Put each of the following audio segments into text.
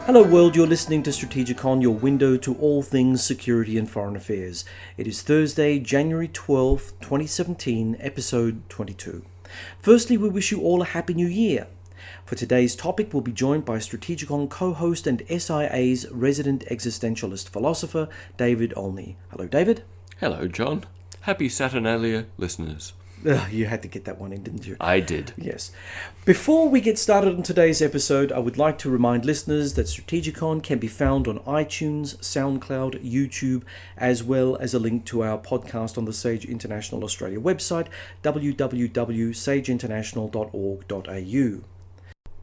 Hello world, you're listening to Strategicon, your window to all things security and foreign affairs. It is Thursday, January 12th, 2017, episode 22. Firstly, we wish you all a happy new year. For today's topic, we'll be joined by Strategicon co-host and SIA's resident existentialist philosopher, David Olney. Hello, David. Hello, John. Happy Saturnalia, listeners. You had to get that one in, didn't you? I did. Yes. Before we get started on today's episode, I would like to remind listeners that Strategicon can be found on iTunes, SoundCloud, YouTube, as well as a link to our podcast on the Sage International Australia website, www.sageinternational.org.au.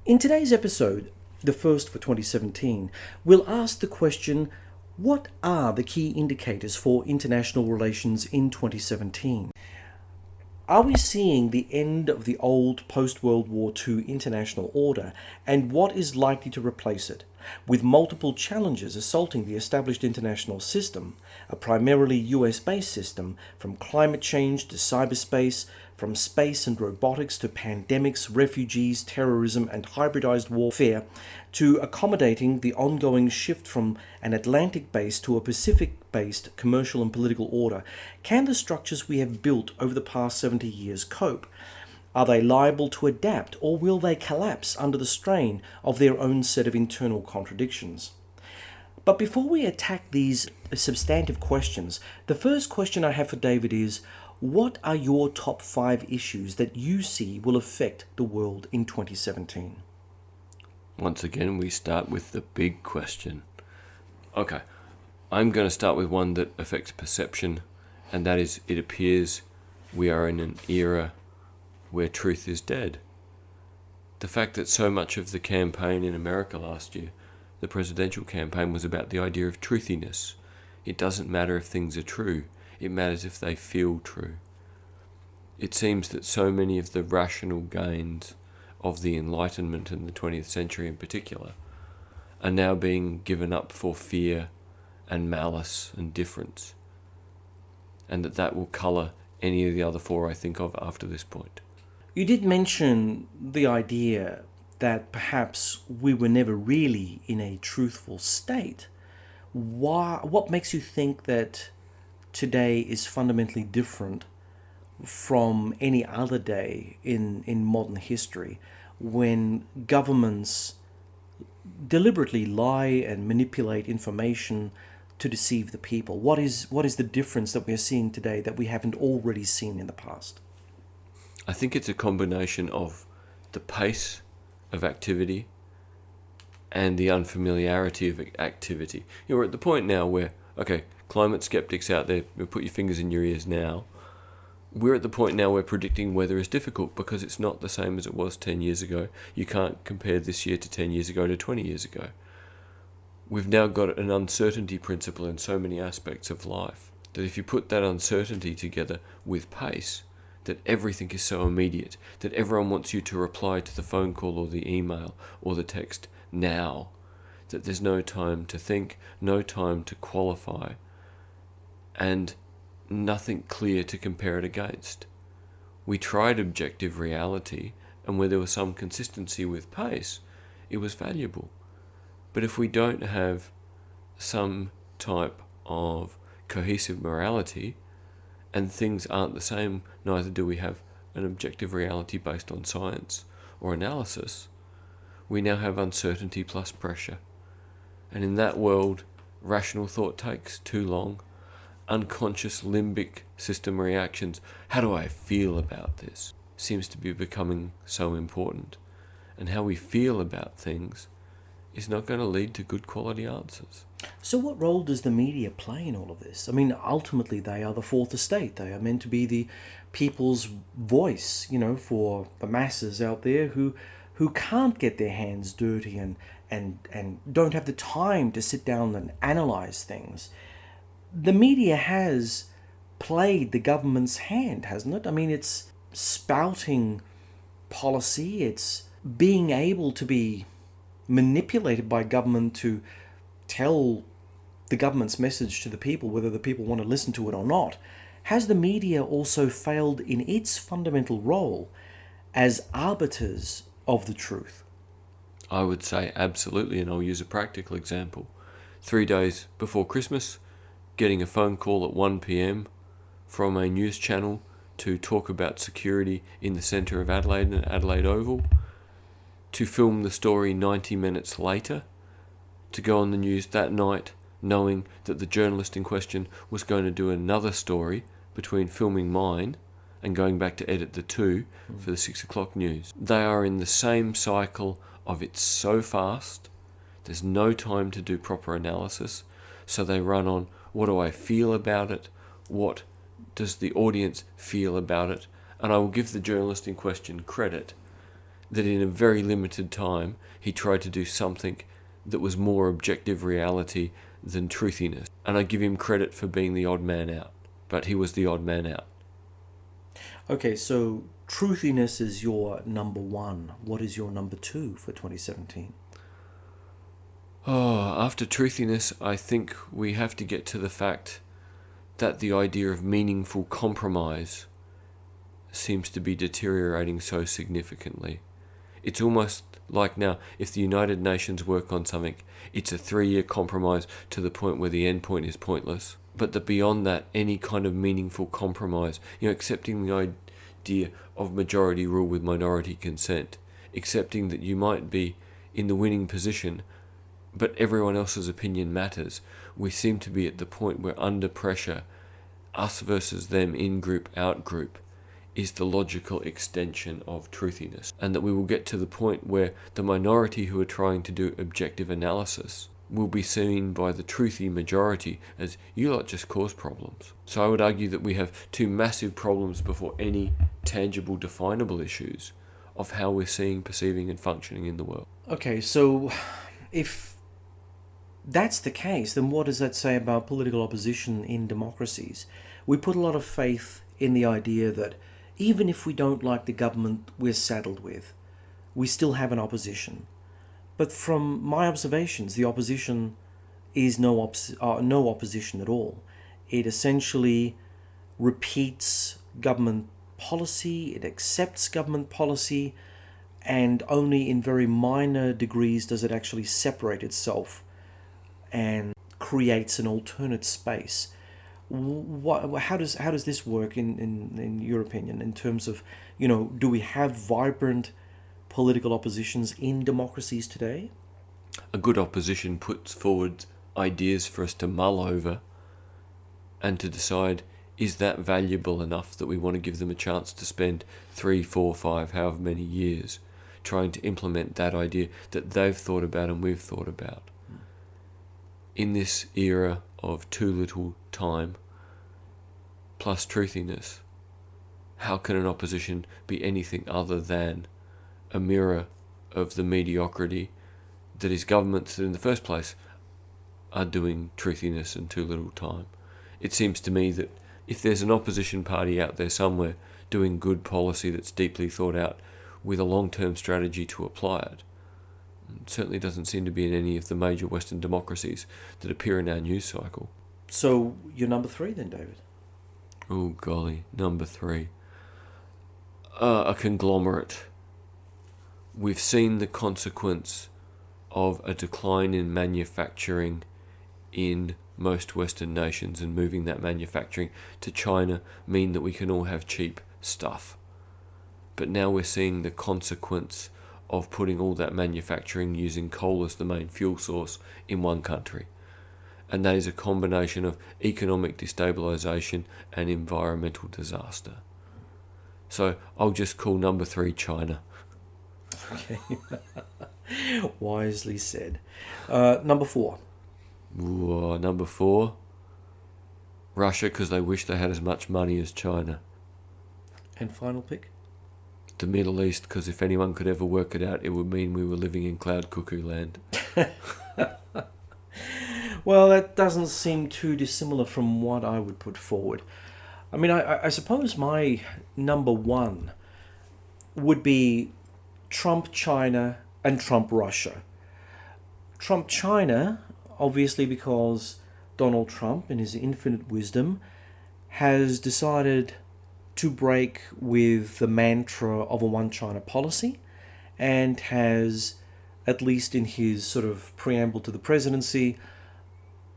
In today's episode, the first for 2017, we'll ask the question, what are the key indicators for international relations in 2017? Are we seeing the end of the old post-World War II international order, and what is likely to replace it? With multiple challenges assaulting the established international system, a primarily US-based system, from climate change to cyberspace, from space and robotics to pandemics, refugees, terrorism and hybridized warfare, to accommodating the ongoing shift from an Atlantic-based to a Pacific-based commercial and political order, can the structures we have built over the past 70 years cope? Are they liable to adapt, or will they collapse under the strain of their own set of internal contradictions? But before we attack these substantive questions, the first question I have for David is, what are your top 5 issues that you see will affect the world in 2017? Once again, we start with the big question. Okay, I'm going to start with one that affects perception, and that is, it appears we are in an era where truth is dead. The fact that so much of the campaign in America last year, the presidential campaign, was about the idea of truthiness. It doesn't matter if things are true, it matters if they feel true. It seems that so many of the rational gains of the Enlightenment in the 20th century in particular are now being given up for fear and malice and difference, and that will colour any of the other 4 I think of after this point. You did mention the idea that perhaps we were never really in a truthful state. What makes you think that today is fundamentally different from any other day in modern history, when governments deliberately lie and manipulate information to deceive the people? What is the difference that we're seeing today that we haven't already seen in the past? I think it's a combination of the pace of activity and the unfamiliarity of activity. We're at the point now where, okay, climate skeptics out there, put your fingers in your ears now. We're at the point now where predicting weather is difficult because it's not the same as it was 10 years ago. You can't compare this year to 10 years ago to 20 years ago. We've now got an uncertainty principle in so many aspects of life that if you put that uncertainty together with pace, that everything is so immediate, that everyone wants you to reply to the phone call or the email or the text now, that there's no time to think, no time to qualify, and nothing clear to compare it against. We tried objective reality, and where there was some consistency with pace, it was valuable. But if we don't have some type of cohesive morality, and things aren't the same, neither do we have an objective reality based on science or analysis, we now have uncertainty plus pressure. And in that world, rational thought takes too long. Unconscious limbic system reactions, how do I feel about this, seems to be becoming so important. And how we feel about things is not going to lead to good quality answers. So what role does the media play in all of this? I mean, ultimately they are the fourth estate. They are meant to be the people's voice, for the masses out there who can't get their hands dirty and don't have the time to sit down and analyze things. The media has played the government's hand, hasn't it? I mean, it's spouting policy, it's being able to be manipulated by government to tell the government's message to the people, whether the people want to listen to it or not. Has the media also failed in its fundamental role as arbiters of the truth? I would say absolutely, and I'll use a practical example. 3 days before Christmas, getting a phone call at 1 p.m. from a news channel to talk about security in the centre of Adelaide and Adelaide Oval, to film the story 90 minutes later, to go on the news that night knowing that the journalist in question was going to do another story between filming mine and going back to edit the two for the 6 o'clock news. They are in the same cycle of it's so fast, there's no time to do proper analysis, so they run on what do I feel about it, what does the audience feel about it, and I will give the journalist in question credit that in a very limited time he tried to do something that was more objective reality than truthiness, and I give him credit for being the odd man out, but he was the odd man out. Okay, so truthiness is your number one. What is your number two for 2017? After truthiness, I think we have to get to the fact that the idea of meaningful compromise seems to be deteriorating so significantly. It's almost like now, if the United Nations work on something, it's a 3-year compromise to the point where the end point is pointless. But that beyond that, any kind of meaningful compromise, accepting the idea of majority rule with minority consent, accepting that you might be in the winning position, but everyone else's opinion matters. We seem to be at the point where under pressure, us versus them, in-group, out-group, is the logical extension of truthiness. And that we will get to the point where the minority who are trying to do objective analysis will be seen by the truthy majority as, you lot just cause problems. So I would argue that we have two massive problems before any tangible, definable issues of how we're seeing, perceiving and functioning in the world. Okay, so if that's the case, then what does that say about political opposition in democracies? We put a lot of faith in the idea that even if we don't like the government we're saddled with, we still have an opposition. But from my observations, the opposition is no opposition at all. It essentially repeats government policy, it accepts government policy, and only in very minor degrees does it actually separate itself and creates an alternate space. How does this work in your opinion, in terms of, do we have vibrant political oppositions in democracies today? A good opposition puts forward ideas for us to mull over and to decide, is that valuable enough that we want to give them a chance to spend 3, 4, 5, however many years trying to implement that idea that they've thought about and we've thought about. In this era of too little time plus truthiness, how can an opposition be anything other than a mirror of the mediocrity that is governments that in the first place are doing truthiness and too little time? It seems to me that if there's an opposition party out there somewhere doing good policy that's deeply thought out with a long-term strategy to apply it, it certainly doesn't seem to be in any of the major Western democracies that appear in our news cycle. So you're number 3 then, David? Oh golly, number 3. A conglomerate. We've seen the consequence of a decline in manufacturing in most Western nations, and moving that manufacturing to China mean that we can all have cheap stuff. But now we're seeing the consequence of putting all that manufacturing using coal as the main fuel source in one country. And that is a combination of economic destabilisation and environmental disaster. So I'll just call number 3 China. Okay. Wisely said. Number 4. Ooh, number 4, Russia, because they wish they had as much money as China. And final pick? The Middle East, because if anyone could ever work it out, it would mean we were living in cloud cuckoo land. Well, that doesn't seem too dissimilar from what I would put forward. I mean, I suppose my number 1 would be Trump China and Trump Russia. Trump China, obviously because Donald Trump, in his infinite wisdom, has decided to break with the mantra of a one China policy and has at least in his sort of preamble to the presidency,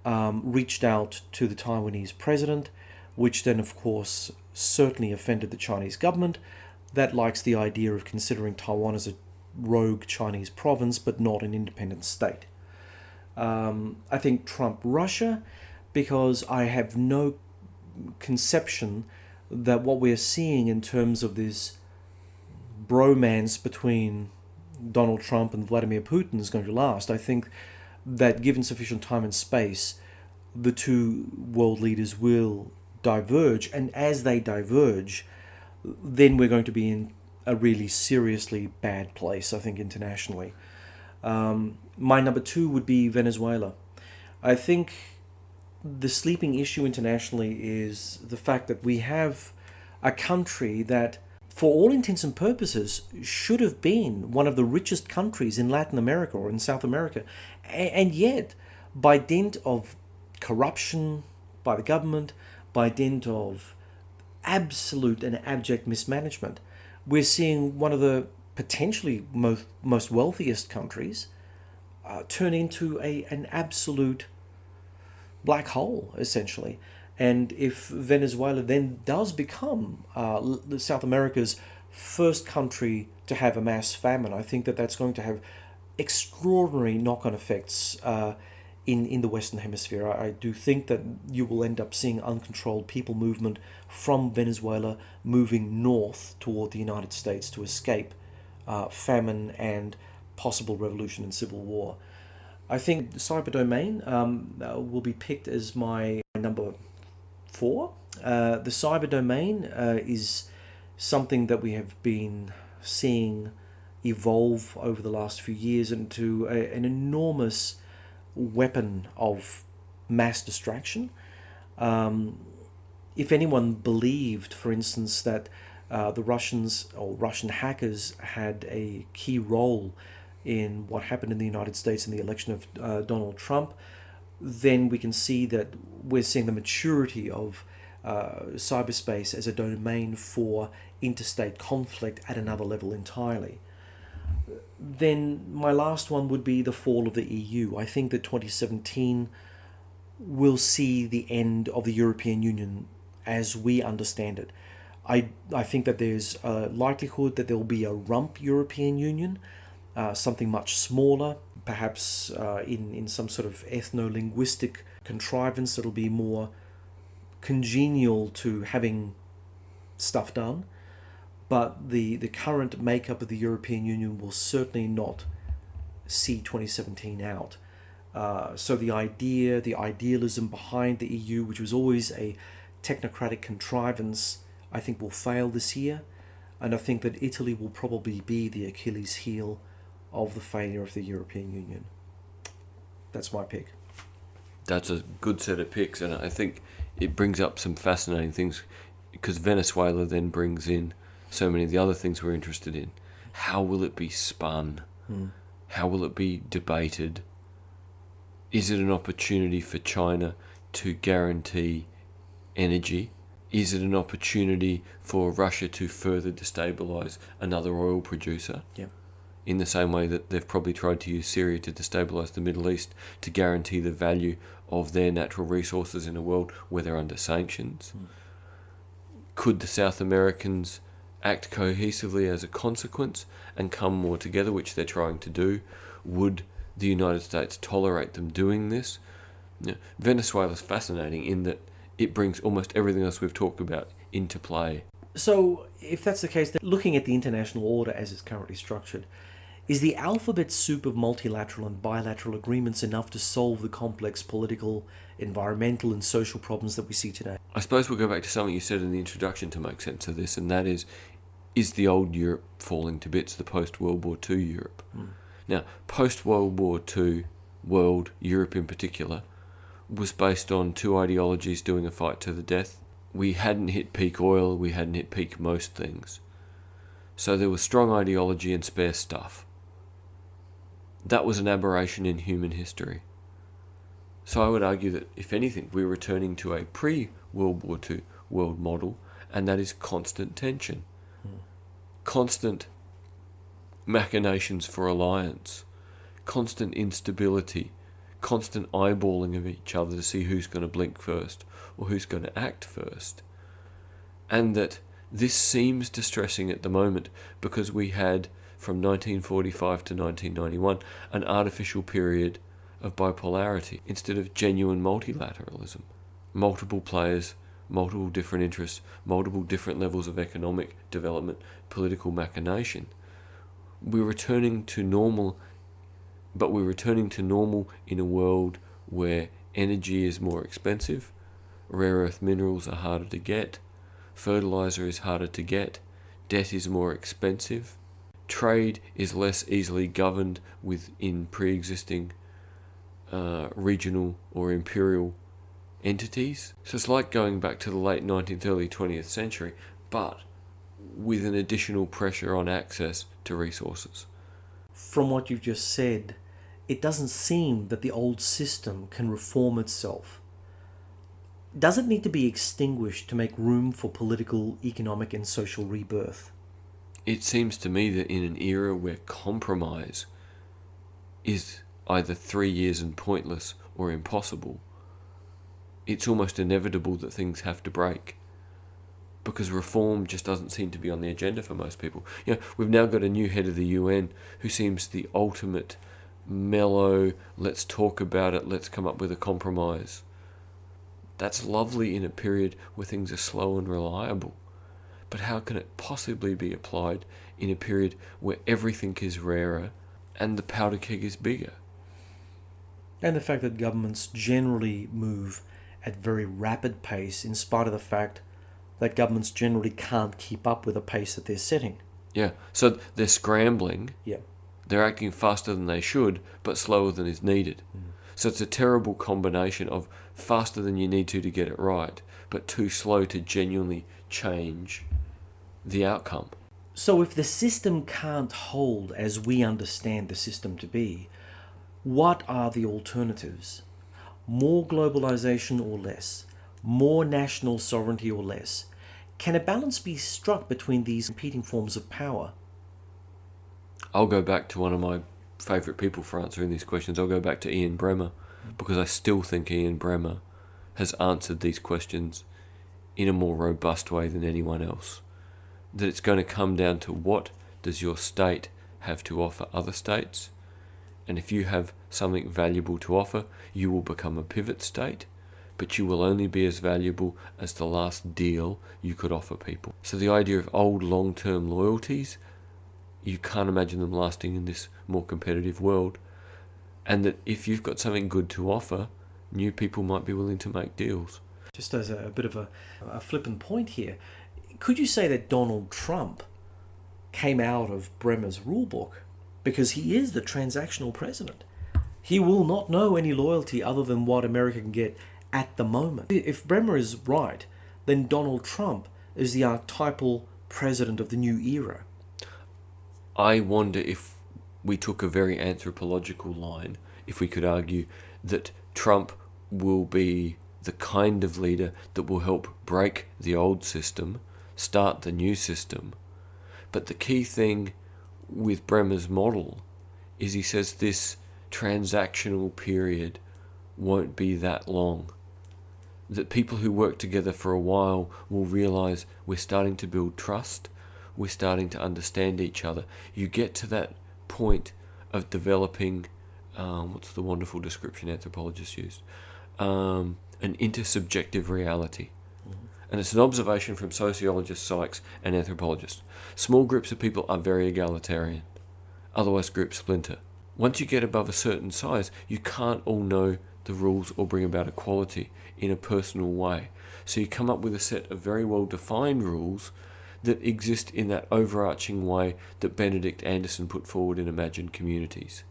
reached out to the Taiwanese president, which then, of course, certainly offended the Chinese government that likes the idea of considering Taiwan as a rogue Chinese province but not an independent state. I think Trump Russia, because I have no conception that what we're seeing in terms of this bromance between Donald Trump and Vladimir Putin is going to last. I think that given sufficient time and space, the two world leaders will diverge, and as they diverge, then we're going to be in a really seriously bad place, I think, internationally. My number two would be Venezuela. I think the sleeping issue internationally is the fact that we have a country that, for all intents and purposes, should have been one of the richest countries in Latin America or in South America. And yet, by dint of corruption by the government, by dint of absolute and abject mismanagement, we're seeing one of the potentially most wealthiest countries turn into an absolute black hole, essentially. And if Venezuela then does become South America's first country to have a mass famine, I think that that's going to have extraordinary knock-on effects in the Western Hemisphere. I do think that you will end up seeing uncontrolled people movement from Venezuela moving north toward the United States to escape famine and possible revolution and civil war. I think the cyber domain will be picked as my number 4. The cyber domain is something that we have been seeing evolve over the last few years into an enormous weapon of mass distraction. If anyone believed, for instance, that the Russians or Russian hackers had a key role in what happened in the United States in the election of Donald Trump, then we can see that we're seeing the maturity of cyberspace as a domain for interstate conflict at another level entirely. Then my last one would be the fall of the EU. I think that 2017 will see the end of the European Union as we understand it. I think that there's a likelihood that there will be a rump European Union, something much smaller, perhaps in some sort of ethno-linguistic contrivance that'll be more congenial to having stuff done. But the current makeup of the European Union will certainly not see 2017 out. So the idealism behind the EU, which was always a technocratic contrivance, I think will fail this year. And I think that Italy will probably be the Achilles heel of the failure of the European Union. That's my pick. That's a good set of picks, and I think it brings up some fascinating things, because Venezuela then brings in so many of the other things we're interested in. How will it be spun? How will it be debated? Is it an opportunity for China to guarantee energy? Is it an opportunity for Russia to further destabilise another oil producer? Yeah. In the same way that they've probably tried to use Syria to destabilise the Middle East to guarantee the value of their natural resources in a world where they're under sanctions. Could the South Americans act cohesively as a consequence and come more together, which they're trying to do? Would the United States tolerate them doing this? Venezuela's fascinating in that it brings almost everything else we've talked about into play. So, if that's the case, then looking at the international order as it's currently structured, is the alphabet soup of multilateral and bilateral agreements enough to solve the complex political, environmental and social problems that we see today? I suppose we'll go back to something you said in the introduction to make sense of this, and that is the old Europe falling to bits, the post-World War II Europe? Now, post-World War II world, Europe in particular, was based on two ideologies doing a fight to the death. We hadn't hit peak oil, we hadn't hit peak most things. So there was strong ideology and spare stuff. That was an aberration in human history. So I would argue that, if anything, we're returning to a pre-World War II world model, and that is constant tension. Constant machinations for alliance. constant instability, constant eyeballing of each other to see who's going to blink first or who's going to act first. And that this seems distressing at the moment because we had, from 1945 to 1991, an artificial period of bipolarity instead of genuine multilateralism. Multiple players, multiple different interests, multiple different levels of economic development, political machination. We're returning to normal, but we're returning to normal in a world where energy is more expensive, rare earth minerals are harder to get, fertilizer is harder to get, debt is more expensive, trade is less easily governed within pre-existing regional or imperial entities. So it's like going back to the late 19th, early 20th century, but with an additional pressure on access to resources. From what you've just said, it doesn't seem that the old system can reform itself. Does it need to be extinguished to make room for political, economic, and social rebirth? It seems to me that in an era where compromise is either 3 years and pointless or impossible, it's almost inevitable that things have to break. Because reform just doesn't seem to be on the agenda for most people. We've now got a new head of the UN who seems the ultimate mellow, let's talk about it, let's come up with a compromise. That's lovely in a period where things are slow and reliable. But how can it possibly be applied in a period where everything is rarer and the powder keg is bigger? And the fact that governments generally move at very rapid pace in spite of the fact that governments generally can't keep up with the pace that they're setting. Yeah, so they're scrambling. Yeah. They're acting faster than they should, but slower than is needed. So it's a terrible combination of faster than you need to get it right, but too slow to genuinely change the outcome. So if the system can't hold as we understand the system to be, what are the alternatives? More globalization or less? More national sovereignty or less? Can a balance be struck between these competing forms of power? I'll go back to one of my favourite people for answering these questions. I'll go back to Ian Bremmer, because I still think Ian Bremmer has answered these questions in a more robust way than anyone else. That it's going to come down to what does your state have to offer other states, and if you have something valuable to offer, you will become a pivot state, but you will only be as valuable as the last deal you could offer people. So the idea of old long-term loyalties, you can't imagine them lasting in this more competitive world, and that if you've got something good to offer, new people might be willing to make deals. Just as a bit of a flippant point here, could you say that Donald Trump came out of Bremer's rulebook because he is the transactional president? He will not know any loyalty other than what America can get at the moment. If Bremer is right, then Donald Trump is the archetypal president of the new era. I wonder if we took a very anthropological line, if we could argue that Trump will be the kind of leader that will help break the old system, start the new system. But the key thing with Bremer's model is he says this transactional period won't be that long. That people who work together for a while will realise we're starting to build trust, we're starting to understand each other. You get to that point of developing, what's the wonderful description anthropologists used? An intersubjective reality. And it's an observation from sociologists, psychs, and anthropologists. Small groups of people are very egalitarian. Otherwise, groups splinter. Once you get above a certain size, you can't all know the rules or bring about equality in a personal way. So you come up with a set of very well-defined rules that exist in that overarching way that Benedict Anderson put forward in Imagined Communities.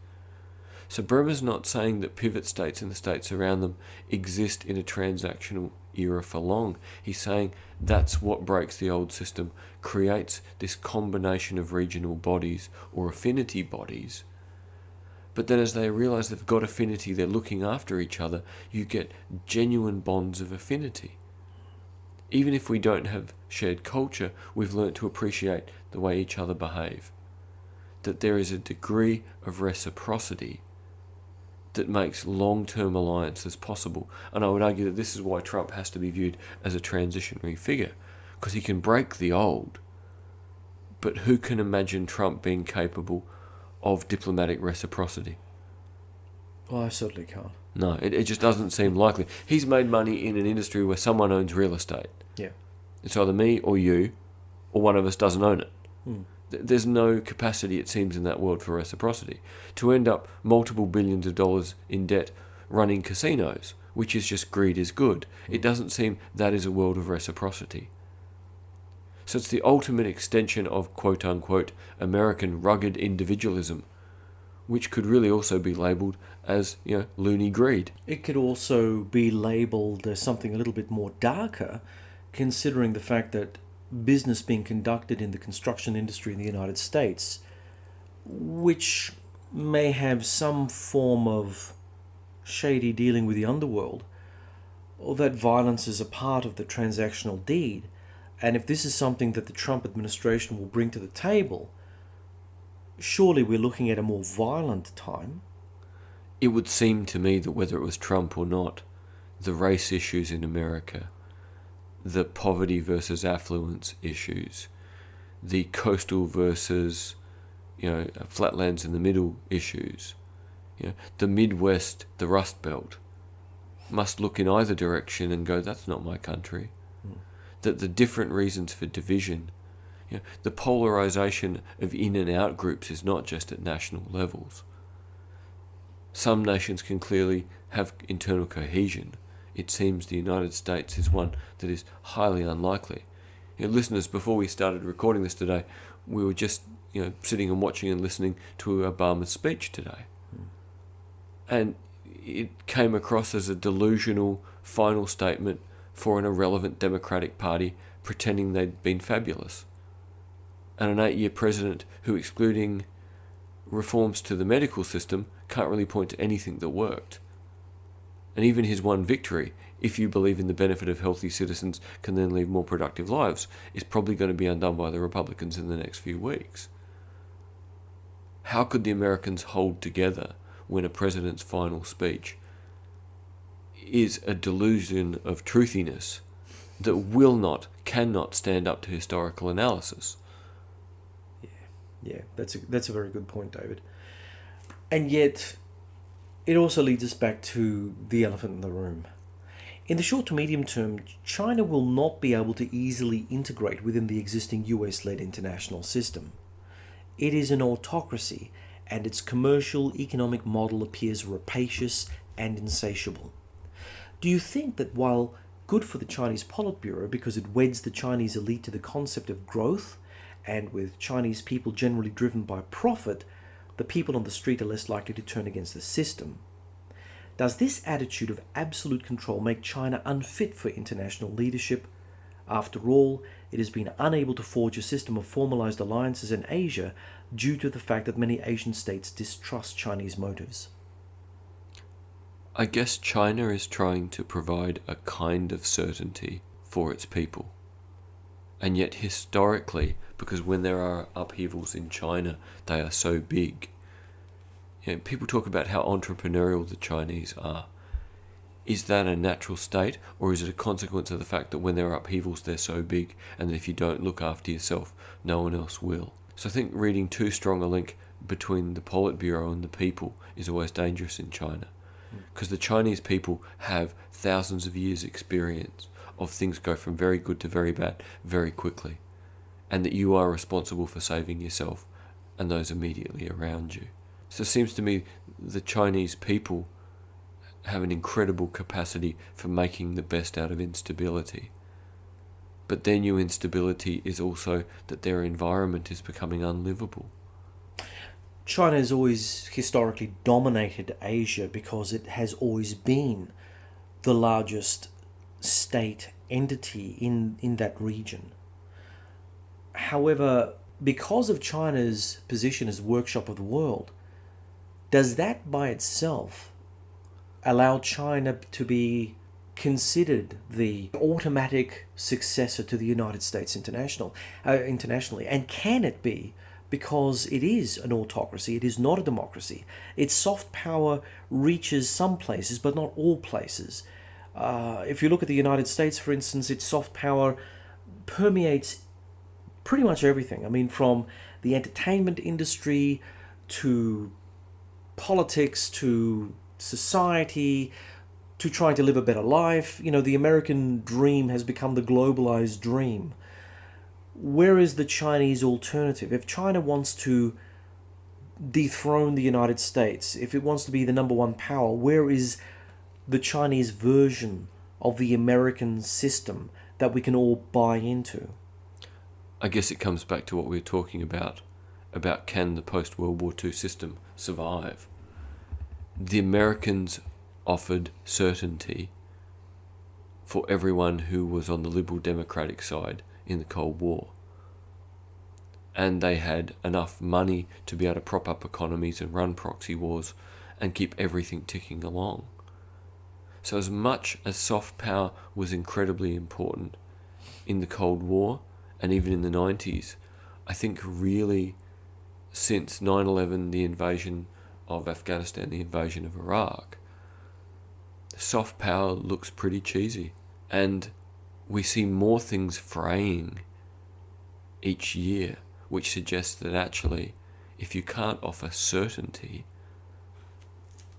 So Bremer's not saying that pivot states and the states around them exist in a transactional era for long. He's saying that's what breaks the old system, creates this combination of regional bodies or affinity bodies. But then as they realise they've got affinity, they're looking after each other, you get genuine bonds of affinity. Even if we don't have shared culture, we've learnt to appreciate the way each other behave. That there is a degree of reciprocity that makes long-term alliances possible. And I would argue that this is why Trump has to be viewed as a transitionary figure, because he can break the old. But who can imagine Trump being capable of diplomatic reciprocity? Well, I certainly can't. No, it just doesn't seem likely. He's made money in an industry where someone owns real estate. Yeah. It's either me or you, or one of us doesn't own it. Hmm. There's no capacity, it seems, in that world for reciprocity. To end up multiple billions of dollars in debt running casinos, which is just greed is good, it doesn't seem that is a world of reciprocity. So it's the ultimate extension of quote-unquote American rugged individualism, which could really also be labelled as, loony greed. It could also be labelled as something a little bit more darker, considering the fact that business being conducted in the construction industry in the United States, which may have some form of shady dealing with the underworld, or that violence is a part of the transactional deed. And if this is something that the Trump administration will bring to the table, surely we're looking at a more violent time. It would seem to me that whether it was Trump or not, the race issues in America, the poverty versus affluence issues, the coastal versus, flatlands in the middle issues, the Midwest, the Rust Belt, must look in either direction and go, that's not my country. That the different reasons for division, the polarization of in and out groups is not just at national levels. Some nations can clearly have internal cohesion. It seems the United States is one that is highly unlikely. Listeners, before we started recording this today, we were just sitting and watching and listening to Obama's speech today. And it came across as a delusional final statement for an irrelevant Democratic Party pretending they'd been fabulous. And an 8-year president who, excluding reforms to the medical system, can't really point to anything that worked. And even his one victory, if you believe in the benefit of healthy citizens can then live more productive lives, is probably going to be undone by the Republicans in the next few weeks. How could the Americans hold together when a president's final speech is a delusion of truthiness that cannot stand up to historical analysis? Yeah, that's a very good point, David. And yet, it also leads us back to the elephant in the room. In the short to medium term, China will not be able to easily integrate within the existing US-led international system. It is an autocracy, and its commercial economic model appears rapacious and insatiable. Do you think that while good for the Chinese Politburo because it weds the Chinese elite to the concept of growth, and with Chinese people generally driven by profit, the people on the street are less likely to turn against the system? Does this attitude of absolute control make China unfit for international leadership? After all, it has been unable to forge a system of formalized alliances in Asia due to the fact that many Asian states distrust Chinese motives. I guess China is trying to provide a kind of certainty for its people. And yet historically, because when there are upheavals in China, they are so big. People talk about how entrepreneurial the Chinese are. Is that a natural state, or is it a consequence of the fact that when there are upheavals, they're so big, and that if you don't look after yourself, no one else will? So I think reading too strong a link between the Politburo and the people is always dangerous in China. Because the Chinese people have thousands of years' experience of things go from very good to very bad very quickly, and that you are responsible for saving yourself and those immediately around you. So it seems to me the Chinese people have an incredible capacity for making the best out of instability. But their new instability is also that their environment is becoming unlivable. China has always historically dominated Asia because it has always been the largest state entity in that region. However, because of China's position as workshop of the world, does that by itself allow China to be considered the automatic successor to the United States internationally? And can it be because it is an autocracy, it is not a democracy. Its soft power reaches some places, but not all places. If you look at the United States, for instance, its soft power permeates pretty much everything. I mean, from the entertainment industry to politics to society to trying to live a better life. You know, the American dream has become the globalized dream. Where is the Chinese alternative? If China wants to dethrone the United States, if it wants to be the number one power, where is the Chinese version of the American system that we can all buy into? I guess it comes back to what we were talking about can the post-World War II system survive? The Americans offered certainty for everyone who was on the Liberal Democratic side in the Cold War. And they had enough money to be able to prop up economies and run proxy wars and keep everything ticking along. So as much as soft power was incredibly important in the Cold War and even in the 90s, I think really since 9/11, the invasion of Afghanistan, the invasion of Iraq, soft power looks pretty cheesy. And we see more things fraying each year, which suggests that actually, if you can't offer certainty,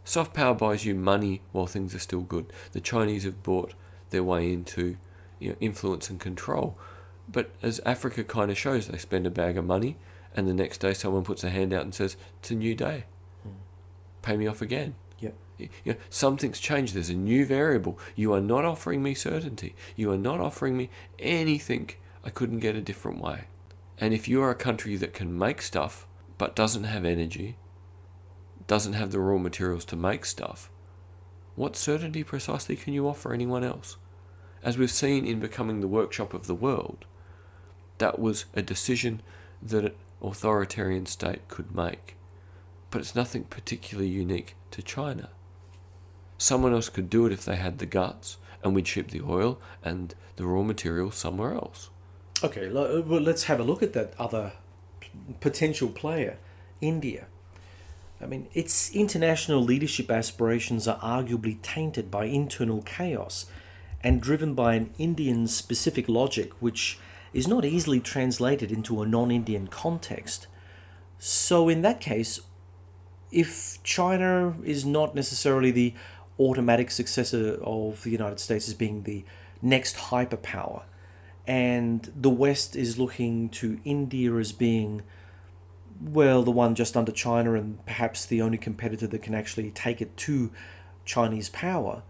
soft power buys you money while things are still good. The Chinese have bought their way into influence and control. But as Africa kind of shows, they spend a bag of money and the next day someone puts a hand out and says, it's a new day. Pay me off again. Yep. Something's changed. There's a new variable. You are not offering me certainty. You are not offering me anything I couldn't get a different way. And if you are a country that can make stuff but doesn't have energy, doesn't have the raw materials to make stuff, what certainty precisely can you offer anyone else? As we've seen in becoming the workshop of the world, that was a decision that an authoritarian state could make. But it's nothing particularly unique to China. Someone else could do it if they had the guts, and we'd ship the oil and the raw materials somewhere else. Okay, well, let's have a look at that other potential player, India. I mean, its international leadership aspirations are arguably tainted by internal chaos and driven by an Indian-specific logic which is not easily translated into a non-Indian context. So in that case, if China is not necessarily the automatic successor of the United States as being the next hyperpower, and the West is looking to India as being, well, the one just under China and perhaps the only competitor that can actually take it to Chinese power,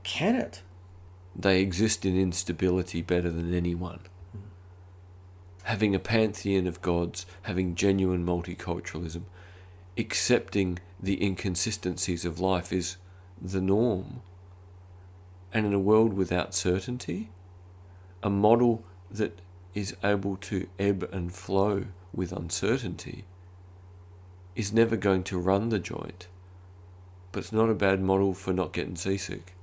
can it? They exist in instability better than anyone. Having a pantheon of gods, having genuine multiculturalism, accepting the inconsistencies of life is the norm. And in a world without certainty, a model that is able to ebb and flow with uncertainty is never going to run the joint. But it's not a bad model for not getting seasick.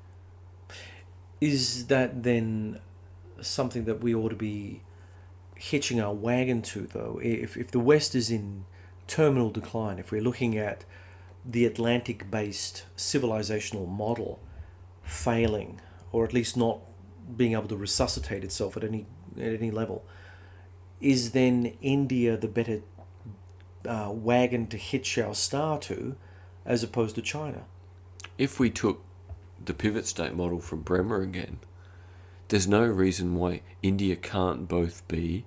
Is that then something that we ought to be hitching our wagon to, though? If the West is in terminal decline, if we're looking at the Atlantic-based civilizational model failing, or at least not being able to resuscitate itself at any level, is then India the better wagon to hitch our star to, as opposed to China? If we took the pivot state model from Bremer again, there's no reason why India can't both be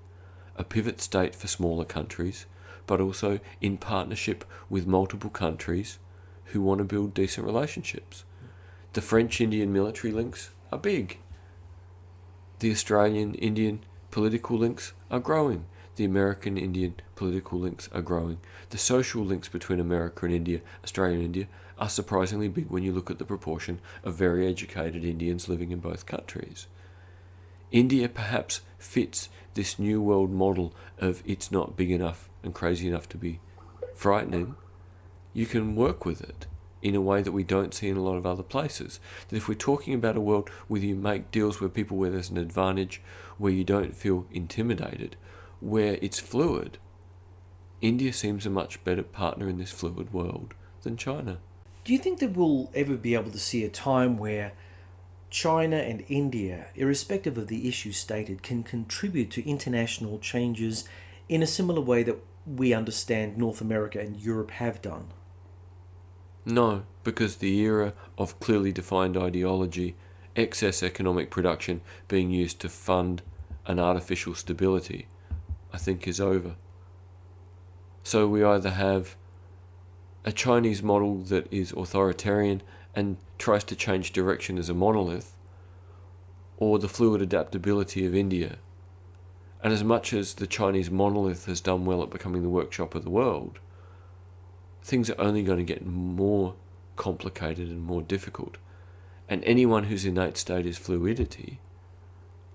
a pivot state for smaller countries, but also in partnership with multiple countries who want to build decent relationships. The French-Indian military links are big. The Australian-Indian political links are growing. The American-Indian political links are growing. The social links between America and India, Australia and India, are surprisingly big when you look at the proportion of very educated Indians living in both countries. India perhaps fits this new world model of it's not big enough and crazy enough to be frightening. You can work with it in a way that we don't see in a lot of other places. That if we're talking about a world where you make deals with people where there's an advantage, where you don't feel intimidated, where it's fluid, India seems a much better partner in this fluid world than China. Do you think that we'll ever be able to see a time where China and India, irrespective of the issue stated, can contribute to international changes in a similar way that we understand North America and Europe have done? No, because the era of clearly defined ideology, excess economic production being used to fund an artificial stability, I think is over. So we either have a Chinese model that is authoritarian and tries to change direction as a monolith, or the fluid adaptability of India. And as much as the Chinese monolith has done well at becoming the workshop of the world, things are only going to get more complicated and more difficult. And anyone whose innate state is fluidity,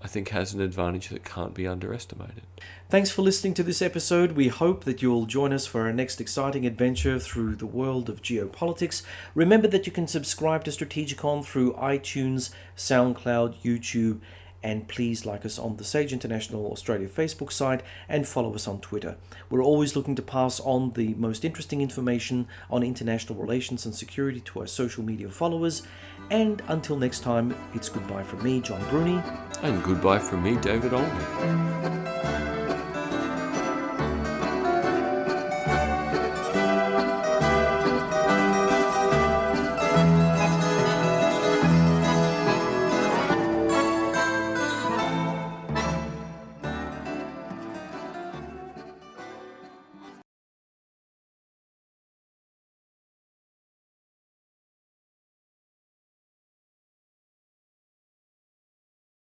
I think, has an advantage that can't be underestimated. Thanks for listening to this episode. We hope that you'll join us for our next exciting adventure through the world of geopolitics. Remember that you can subscribe to Strategicon through iTunes, SoundCloud, YouTube, and please like us on the Sage International Australia Facebook site and follow us on Twitter. We're always looking to pass on the most interesting information on international relations and security to our social media followers. And until next time, it's goodbye from me, John Bruni. And goodbye from me, David Olney.